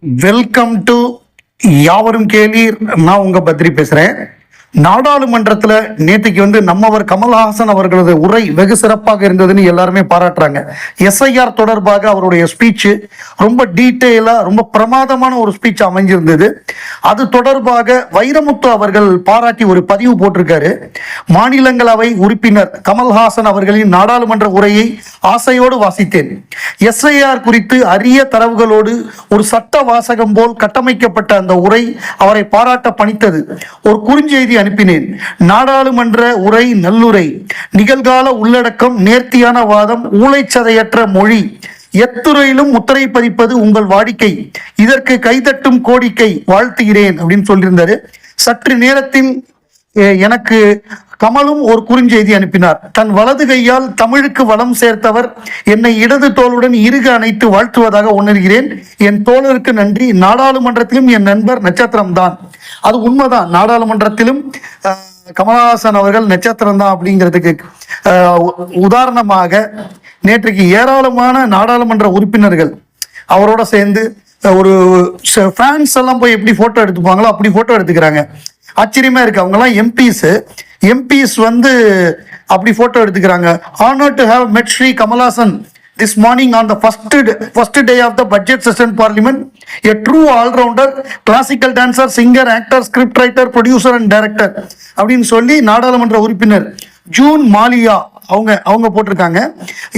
Welcome to யாவரும் கேளீர். நான் உங்க பத்ரி பேசுறேன். நாடாளுமன்றத்தில் நேற்றுக்கு நம்மவர் கமல்ஹாசன் அவர்களது உரை வெகு சிறப்பாக இருந்ததுன்னு எல்லாருமே பாராட்டுறாங்க. எஸ்ஐஆர் தொடர்பாக அவருடைய ஸ்பீச் ரொம்ப டீட்டெயிலா ரொம்ப பிரமாதமான ஒரு ஸ்பீச் அமைஞ்சிருந்தது. அது தொடர்பாக வைரமுத்து அவர்கள் பாராட்டி ஒரு பதிவு போட்டிருக்காரு. மாநிலங்களவை உறுப்பினர் கமல்ஹாசன் அவர்களின் நாடாளுமன்ற உரையை ஆசையோடு வாசித்தேன். எஸ்ஐஆர் குறித்து அரிய தரவுகளோடு ஒரு சட்ட வாசகம் போல் கட்டமைக்கப்பட்ட அந்த உரை அவரை பாராட்ட பணித்தது. ஒரு குறுஞ்செய்தி அனுப்பினேன். நாடாளுமன்ற உரை நல்லுரை, நிகழ்கால உள்ளடக்கம், நேர்த்தியான வாதம், ஊளைச்சதையற்ற மொழி, எத்துறையிலும் முத்திரை பதிப்பது உங்கள் வாடிக்கை, இதற்கு கைதட்டும் கோடிக்கை, வாழ்த்துகிறேன் அப்படின்னு சொல்லியிருந்தாரு. சற்று நேரத்தில் எனக்கு கமலும் ஒரு குறுஞ்செய்தி அனுப்பினார். தன் வலது கையால் தமிழுக்கு வளம் சேர்த்தவர் என்னை இடது தோளுடன் இறுக அணைத்து வாழ்த்துவதாக உணர்கிறேன். என் தோழருக்கு நன்றி. நாடாளுமன்றத்திலும் என் நண்பர் நட்சத்திரம் தான். அது உண்மைதான். நாடாளுமன்றத்திலும் கமல்ஹாசன் அவர்கள் நட்சத்திரம் தான் அப்படிங்கிறதுக்கு உதாரணமாக நேற்றைக்கு ஏராளமான நாடாளுமன்ற உறுப்பினர்கள் அவரோட சேர்ந்து ஒரு ஃபேன்ஸ் எல்லாம் போய் எப்படி போட்டோ எடுத்துப்பாங்களோ அப்படி போட்டோ எடுத்துக்கிறாங்க. ஆச்சரியமா இருக்கு. அவங்கெல்லாம் எம்பிஸ் அப்படி போட்டோ எடுத்துக்கிறாங்க. Honored to have met Shri Kamalhasan this morning on the first day of the budget session parliament. A true all-rounder, classical dancer, singer, actor, script writer, producer and director அப்படின்னு சொல்லி நாடாளுமன்ற உறுப்பினர் June Mallya அவங்க போட்டிருக்காங்க.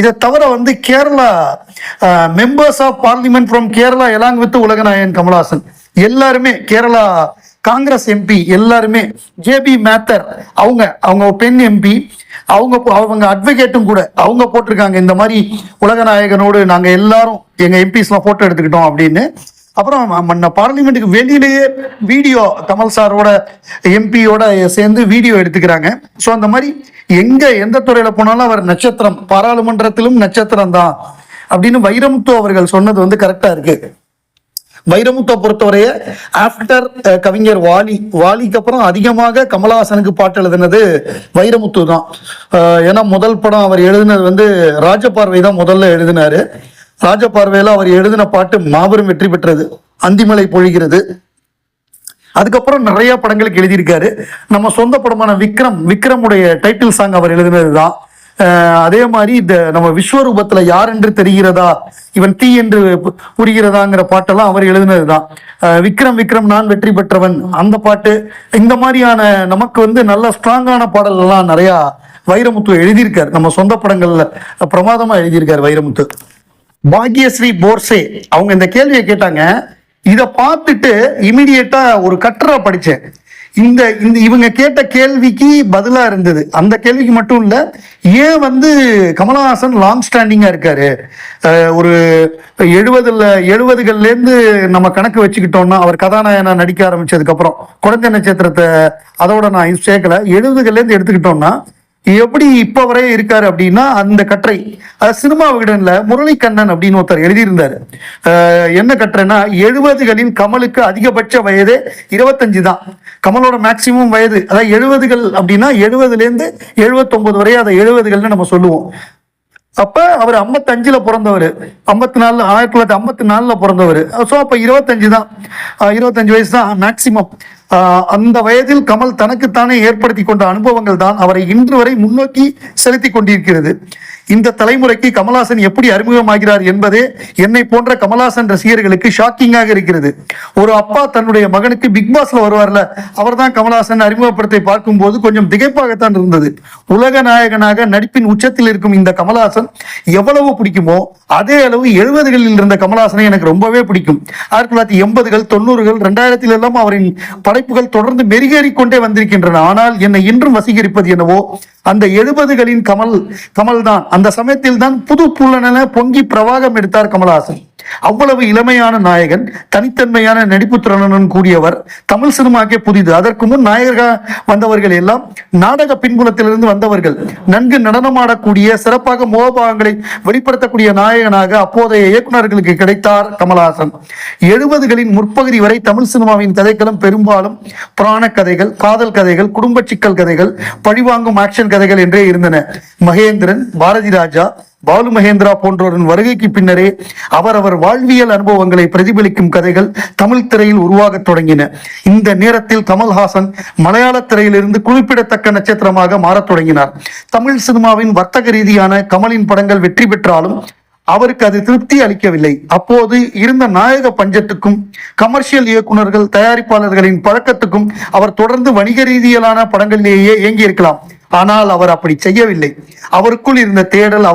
இதை தவிர Kerala members of parliament from Kerala along with உலகநாயகன் கமல்ஹாசன் எல்லாருமே, Kerala Congress MP எல்லாருமே, ஜேபி மேத்தர் அவங்க பெண் எம்பி, அவங்க அட்வொகேட்டும் கூட அவங்க போட்டிருக்காங்க. இந்த மாதிரி உலகநாயகனோடு நாங்க எல்லாரும் எங்க எம்பிஸ்லாம் போட்டோ எடுத்துக்கிட்டோம் அப்படின்னு. அப்புறம் பார்லிமெண்ட்டுக்கு வெளியிலேயே வீடியோ கமல் சாரோட எம்பியோட சேர்ந்து வீடியோ எடுத்துக்கிறாங்க. ஸோ அந்த மாதிரி எந்த துறையில போனாலும் அவர் நட்சத்திரம், பாராளுமன்றத்திலும் நட்சத்திரம் தான் அப்படின்னு வைரமுத்து அவர்கள் சொன்னது கரெக்டா இருக்கு. வைரமுத்தை பொறுத்தவரைய ஆஃப்டர் கவிஞர் வாலிக்கு அப்புறம் அதிகமாக கமல்ஹாசனுக்கு பாட்டு எழுதினது வைரமுத்து தான். ஏன்னா முதல் படம் அவர் எழுதினது ராஜபார்வை தான் முதல்ல எழுதினாரு. ராஜபார்வையில அவர் எழுதின பாட்டு மாபெரும் வெற்றி பெற்றது, அந்திமலை பொழிகிறது. அதுக்கப்புறம் நிறைய படங்களுக்கு எழுதியிருக்காரு. நம்ம சொந்த படமான விக்ரமுடைய டைட்டில் சாங் அவர் எழுதினது தான். அதே மாதிரி இந்த நம்ம விஸ்வரூபத்துல யார் என்று தெரிகிறதா, இவன் தீ என்று புரிகிறதாங்கிற பாட்டெல்லாம் அவர் எழுதினதுதான். விக்ரம் நான் வெற்றி பெற்றவன் அந்த பாட்டு, இந்த மாதிரியான நமக்கு நல்ல ஸ்ட்ராங்கான பாடல் எல்லாம் நிறைய வைரமுத்து எழுதியிருக்காரு. நம்ம சொந்த படங்கள்ல பிரமாதமா எழுதியிருக்காரு வைரமுத்து. பாக்யஸ்ரீ போர்சே அவங்க இந்த கேள்வியை கேட்டாங்க. இதை பார்த்துட்டு இமிடியேட்டா ஒரு கட்டுரை படிச்சேன். இந்த இவங்க கேட்ட கேள்விக்கு பதிலா இருந்தது. அந்த கேள்விக்கு மட்டும் இல்ல, ஏன் கமல்ஹாசன் லாங் ஸ்டாண்டிங்கா இருக்காரு. ஒரு 70கள்ல இருந்து நம்ம கணக்கு வச்சுக்கிட்டோம்னா, அவர் கதாநாயகனா நடிக்க ஆரம்பிச்சதுக்கு அப்புறம் குழந்தை நட்சத்திரத்தை அதோட நான் சேர்க்கல, 70கள்ல இருந்து எடுத்துக்கிட்டோம்னா எப்படி இப்ப வரை இருக்காரு அப்படின்னா, அந்த கட்டுரை சினிமா விகடன்ல முரளிக்கண்ணன் அப்படின்னு ஒருத்தர் எழுதியிருந்தாரு. என்ன கட்டுரைன்னா, 70களில் கமலுக்கு அதிகபட்ச வயது 25 தான். கமலோட மேக்சிமம் வயது, அதாவது 70கள் அப்படின்னா 70ல இருந்து 79 வரை, அதை 70கள்னு நம்ம சொல்லுவோம். அப்ப அவர் 55ல பிறந்தவர், 1954ல பிறந்தவர். ஸோ அப்ப 25 தான், 25 வயசு தான் மேக்சிமம். அந்த வயதில் கமல் தனக்குத்தானே ஏற்படுத்தி கொண்ட அனுபவங்கள் தான் அவரை இன்று வரை முன்னோக்கி செலுத்தி கொண்டிருக்கிறது. இந்த தலைமுறைக்கு கமல்ஹாசன் எப்படி அறிமுகமாகிறார் என்பதே என்னை போன்ற கமல்ஹாசன் ரசிகர்களுக்கு ஷாக்கிங்காக இருக்கிறது. ஒரு அப்பா தன்னுடைய மகனுக்கு பிக் பாஸ்ல வருவார்ல, அவர் தான் கமல்ஹாசன் அறிமுகப்படுத்தி பார்க்கும் போது கொஞ்சம் திகைப்பாகத்தான் இருந்தது. உலக நாயகனாக நடிப்பின் உச்சத்தில் இருக்கும் இந்த கமல்ஹாசன் எவ்வளவு பிடிக்குமோ அதே அளவு 70களில் இருந்த கமல்ஹாசனை எனக்கு ரொம்பவே பிடிக்கும். 1980கள் 90கள் 2000 எல்லாம் அவரின் படைப்புகள் தொடர்ந்து மெருகேறிக்கொண்டே வந்திருக்கின்றன. ஆனால் என்னை இன்றும் வசீகரிப்பது என்னவோ அந்த 70களின் கமல் தான். அந்த சமயத்தில் தான் புது புலனென பொங்கி பிரவாகம் எடுத்தார் கமல்ஹாசன். அவ்வளவு இளமையான நாயகன், தனித்தன்மையான நடிப்பு திறனுடன் கூடியவர். தமிழ் சினிமாக்கே புதிது. அதற்கு முன் நாயகராக வந்தவர்கள் எல்லாம் நாடக பின்புலத்திலிருந்து வந்தவர்கள். நன்கு நடனமாடக்கூடிய, சிறப்பாக முகபாகங்களை வெளிப்படுத்தக்கூடிய நாயகனாக அப்போதைய இயக்குநர்களுக்கு கிடைத்தார் கமல்ஹாசன். 70களின் முற்பகுதி வரை தமிழ் சினிமாவின் கதைக்களம் பெரும்பாலும் புராண கதைகள், காதல் கதைகள், குடும்ப சிக்கல் கதைகள், பழிவாங்கும் ஆக்ஷன் கதைகள் என்றே இருந்தன. மகேந்திரன், பாரதி ராஜா, பாலு மகேந்திரா போன்றோரின் வருகைக்கு பின்னரே அவரவர் வாழ்வியல் அனுபவங்களை பிரதிபலிக்கும் கதைகள் தமிழ் திரையில் உருவாகத் தொடங்கின. இந்த நேரத்தில் கமல்ஹாசன் மலையாள திரையிலிருந்து குறிப்பிடத்தக்க நட்சத்திரமாக மாறத் தொடங்கினார். தமிழ் சினிமாவின் வர்த்தக ரீதியான கமலின் படங்கள் வெற்றி பெற்றாலும் அவருக்கு அது திருப்தி அளிக்கவில்லை. அப்போது இருந்த நாயக பஞ்சத்துக்கும் கமர்ஷியல் இயக்குநர்கள் தயாரிப்பாளர்களின் பழக்கத்துக்கும் அவர் தொடர்ந்து வணிக ரீதியிலான படங்களிலேயே இயங்கியிருக்கலாம். ஆனால் அவர் அப்படி செய்யவில்லை. அவருக்குள் இருந்த தேடல்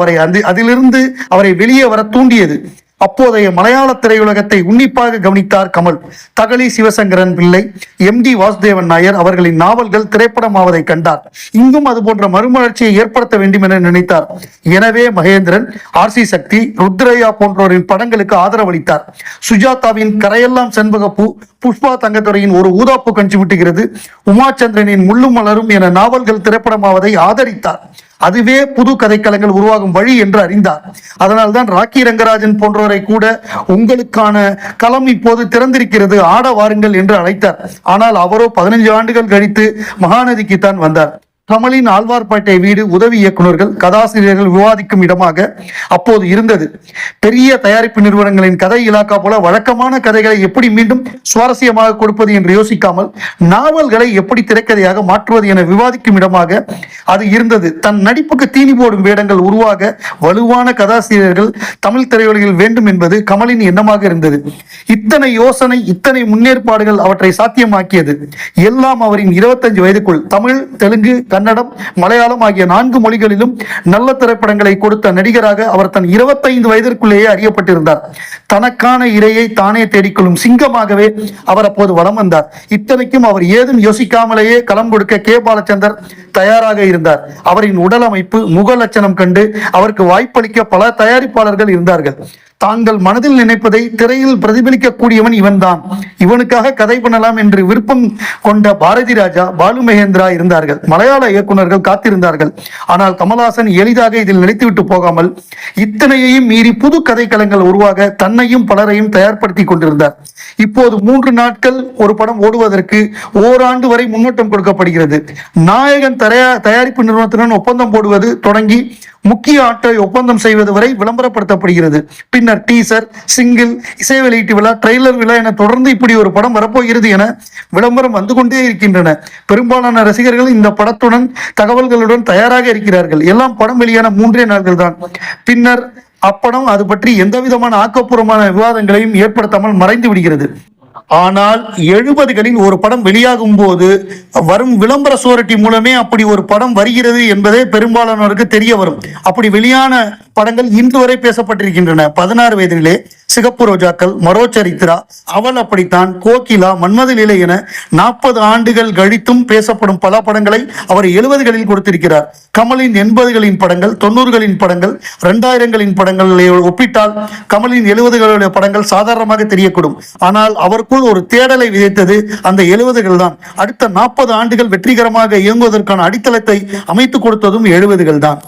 அதிலிருந்து அவரை வெளியே வர தூண்டியது. அப்போதைய மலையாள திரையுலகத்தை உன்னிப்பாக கவனித்தார் கமல். தகழி சிவசங்கரன் பிள்ளை, MD வாசுதேவன் நாயர் அவர்களின் நாவல்கள் திரைப்படமாவதை கண்டார். இங்கும் அது போன்ற மறுமலர்ச்சியை ஏற்படுத்த வேண்டும் என நினைத்தார். எனவே மகேந்திரன், RC சக்தி, ருத்ரையா போன்றோரின் படங்களுக்கு ஆதரவளித்தார். சுஜாதாவின் கரையெல்லாம் செண்பகப்பூ, புஷ்பா தங்கத்துறையின் ஒரு ஊதாப்பு கஞ்சி விட்டுகிறது, உமாச்சந்திரனின் முள்ளும் மலரும் என நாவல்கள் திரைப்படமாவதை ஆதரித்தார். அதுவே புது கதைக்களங்கள் உருவாகும் வழி என்று அறிந்தார். அதனால்தான் ராக்கி ரங்கராஜன் போன்றவரை கூட உங்களுக்கான களம் இப்போது திறந்திருக்கிறது, ஆட வாருங்கள் என்று அழைத்தார். ஆனால் அவரோ 15 ஆண்டுகள் கழித்து மகாநதிக்கு தான் வந்தார். கமலின் ஆழ்வார்பேட்டை வீடு உதவி இயக்குநர்கள், கதாசிரியர்கள் விவாதிக்கும் இடமாக அப்போது இருந்தது. பெரிய தயாரிப்பு நிறுவனங்களின் கதை இலாக்கா போல வழக்கமான கதைகளை எப்படி மீண்டும் சுவாரஸ்யமாக கொடுப்பது என்று யோசிக்காமல் நாவல்களை எப்படி திரைக்கதையாக மாற்றுவது என விவாதிக்கும் இடமாக அது இருந்தது. தன் நடிப்புக்கு தீனி போடும் வேடங்கள் உருவாக வலுவான கதாசிரியர்கள் தமிழ் திரையுலகில் வேண்டும் என்பது கமலின் எண்ணமாக இருந்தது. இத்தனை யோசனை, இத்தனை முன்னேற்பாடுகள் அவற்றை சாத்தியமாக்கியது எல்லாம் அவரின் 25 வயதுக்குள் தமிழ், தெலுங்கு, கன்னடம், மலையாளம் ஆகிய 4 மொழிகளிலும் நல்ல திரைப்படங்களை கொடுத்த நடிகராக அவர் தன் 25 வயதிற்குள்ளேயே அறியப்பட்டிருந்தார். தனக்கான இரையை தானே தேடிக்கொள்ளும் சிங்கமாகவே அவர் அப்போது வலம் வந்தார். இத்தனைக்கும் அவர் ஏதும் யோசிக்காமலேயே களம் கொடுக்க கே. பாலச்சந்தர் தயாராக இருந்தார். அவரின் உடல் அமைப்பு, முக லட்சணம் கண்டு அவருக்கு வாய்ப்பளிக்க பல தயாரிப்பாளர்கள் இருந்தார்கள். தாங்கள் மனதில் நினைப்பதை திரையில் பிரதிபலிக்க கூடியவன் இவன்தான், இவனுக்காக கதை பண்ணலாம் என்று விருப்பம் கொண்ட பாரதி ராஜா, பாலு மகேந்திரா இருந்தார்கள். மலையாள இயக்குநர்கள் காத்திருந்தார்கள். ஆனால் கமல்ஹாசன் எளிதாக இதில் நினைத்துவிட்டு போகாமல் இத்தனையையும் மீறி புது கதைக்களங்கள் உருவாக தன்னையும் பலரையும் தயார்படுத்தி கொண்டிருந்தார். இப்போது 3 நாட்கள் ஒரு படம் ஓடுவதற்கு ஓராண்டு வரை முன்னோட்டம் கொடுக்கப்படுகிறது. நாயகன் தயாரிப்பு நிறுவனத்துடன் ஒப்பந்தம் போடுவது தொடங்கி முக்கிய ஆட்டை ஒப்பந்தம் செய்வது வரை விளம்பரப்படுத்தப்படுகிறது. பின்னர் டீசர், சிங்கிள், இசை வெளியீட்டு விழா, ட்ரெய்லர் விழா என தொடர்ந்து இப்படி ஒரு படம் வரப்போகிறது என விளம்பரம் வந்து கொண்டே இருக்கின்றன. பெரும்பாலான ரசிகர்கள் இந்த படத்துடன் தகவல்களுடன் தயாராக இருக்கிறார்கள். எல்லாம் படம் வெளியான 3 நாட்கள் தான். பின்னர் அப்படம் அது பற்றி எந்த விதமான ஆக்கப்பூர்வமான விவாதங்களையும் ஏற்படுத்தாமல் மறைந்து விடுகிறது. ஆனால் 70களில் ஒரு படம் வெளியாகும் போது வரும் விளம்பர சுவரட்டி மூலமே அப்படி ஒரு படம் வருகிறது என்பதே பெரும்பாலானோருக்கு தெரிய வரும். அப்படி வெளியான படங்கள் இன்று வரை பேசப்பட்டிருக்கின்றன. 16 வயதிலே சிகப்பு ரோஜாக்கள், மரோ சரித்ரா, அவள் அப்படித்தான், கோகிலா, மன்மத லீலை என 40 ஆண்டுகள் கழித்தும் பேசப்படும் பல படங்களை அவர் 70களில் கொடுத்திருக்கிறார். கமலின் 80களின் படங்கள், 90களின் படங்கள், 2000களின் படங்களை ஒப்பிட்டால் கமலின் 70களுடைய படங்கள் சாதாரணமாக தெரியக்கூடும். ஆனால் அவருக்குள் ஒரு தேடலை விதைத்தது அந்த 70கள் தான். அடுத்த 40 ஆண்டுகள் வெற்றிகரமாக இயங்குவதற்கான அடித்தளத்தை அமைத்துக் கொடுத்ததும் 70கள் தான்.